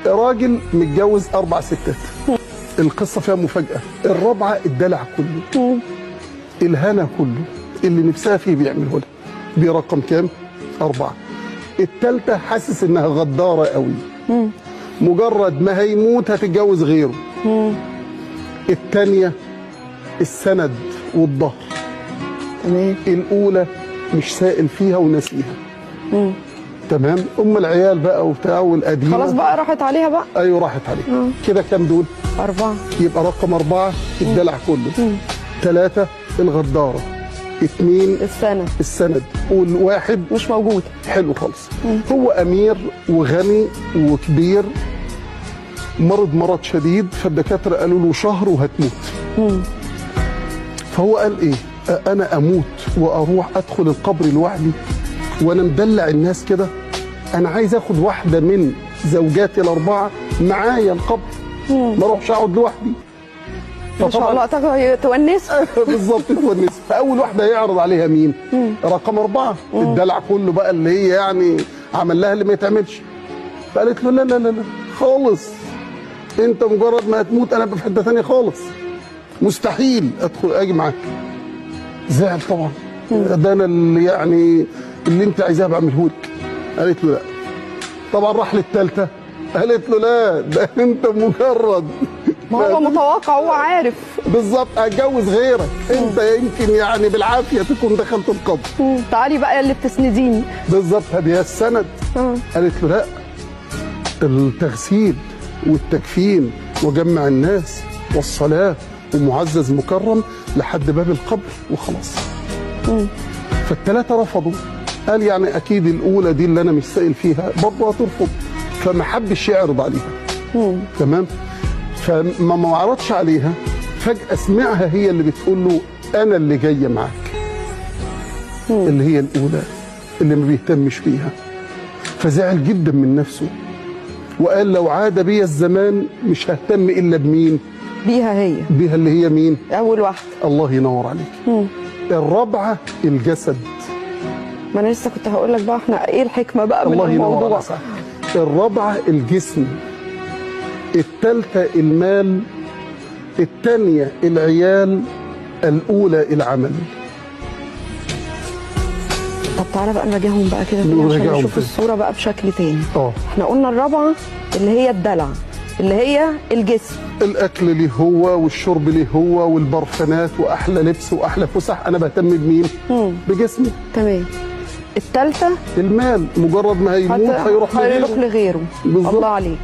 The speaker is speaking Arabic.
راجل متجوز 4 ستات. القصه فيها مفاجاه. الرابعه الدلع كله، الهنا كله اللي نفسها فيه بيعمله لها. دي رقم كام؟ 4. الثالثه حاسس انها غداره قوي، مجرد ما هيموت هتتجوز غيره. الثانيه السند والظهر. تمام. الاولى مش سائل فيها وناسيها. تمام. العيال بقى وبتاع والقديمه خلاص بقى راحت عليها بقى. ايوه راحت عليها. كده كام دول؟ 4. يبقى رقم 4 الدلع كله. 3 الغداره. 2 السند. والواحد مش موجود. حلو خالص. هو امير وغني وكبير، مرض شديد، فالدكاتره قالوا له شهر وهتموت. فهو قال ايه؟ انا اموت واروح ادخل القبر لوحدي وانا مدلع الناس كده؟ انا عايز اخد واحده من زوجاتي ال4 معايا القبر، ما اروحش اقعد لوحدي. ما شاء الله تونس. بالظبط تونس. فاول واحده يعرض عليها مين؟ رقم 4 الدلع كله بقى، اللي هي يعني عمل لها اللي ما يتعملش. فقالت له لا لا لا لا خالص، انت مجرد ما هتموت انا ابقى في حته ثانيه خالص، مستحيل اجي معاك. زعل طبعا. ده انا اللي يعني اللي انت عايزاه بعمله لك. قالت له لا. طبعا راح للثالثه، قالت له لا ده انت مجرد ما هو متوقع، هو عارف بالظبط هتجوز غيرك. انت يمكن يعني بالعافيه تكون دخلت القبر. تعالي بقى اللي بتسنديني. بالظبط هذه السند. قالت له لا، التغسيل والتكفين وجمع الناس والصلاه ومعزز مكرم لحد باب القبر وخلاص. فالثلاثه رفضوا. قال يعني اكيد الاولى دي اللي انا مش سائل فيها برضه هترفض، فما حبش يعرض عليها. تمام. فما عرضش عليها. فجاه سمعها هي اللي بتقول له انا اللي جايه معاك. اللي هي الاولى اللي ما بيهتمش بيها. فزعل جدا من نفسه وقال لو عاد بي الزمان مش ههتم الا بمين؟ بيها هي. بيها اللي هي مين؟ اول واحده. الله ينور عليك. الرابعه الجسد. ما انا لسه كنت هقول لك بقى احنا ايه الحكمه بقى من الموضوع. الرابعه الجسم. الثالثه المال. الثانيه العيال. الاولى العمل. طب تعالى بقى نراجعهم بقى كده عشان نشوف الصوره بقى بشكل تاني. احنا قلنا الرابعه اللي هي الدلع، اللي هي الجسم، الاكل ليه هو والشرب ليه هو والبرفانات واحلى لبس واحلى فسح. انا بهتم بمين؟ بجسمي. تمام. الثالثه المال، مجرد ما هيموت هيروح لغيره. الله عليك.